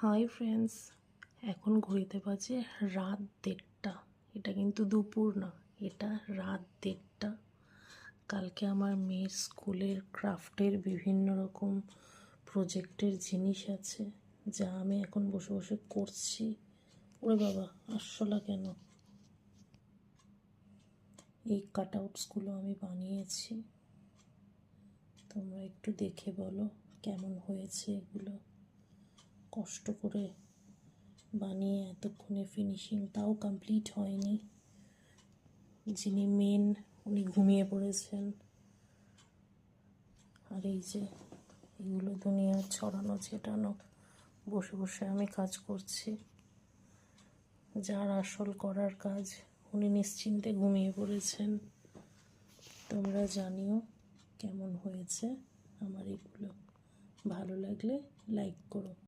Hi friends, এখন ঘড়িতে বাজে রাত 1:30। এটা কিন্তু দুপুর না, এটা রাত 1:30। কালকে আমার মেয়ের স্কুলের ক্রাফটের বিভিন্ন রকম প্রজেক্টের জিনিস আছে, যা আমি এখন বসে বসে করছি। ওরে বাবা, আসলা কেন? এই কাটআউটসগুলো আমি বানিয়েছি, তোমরা একটু দেখে বলো কেমন হয়েছে। এগুলো কষ্ট করে বানিয়ে এতক্ষণে ফিনিশিং তাও কমপ্লিট হয়নি। যিনি মেন উনি ঘুমিয়ে পড়েছেন। আর এই যে এগুলো দুনিয়ার ছড়ানো ছেটানো, বসে বসে আমি কাজ করছি। যার আসল করার কাজ উনি নিশ্চিন্তে ঘুমিয়ে পড়েছেন। তোমরা জানিও কেমন হয়েছে আমার এগুলো। ভালো লাগলে লাইক করো।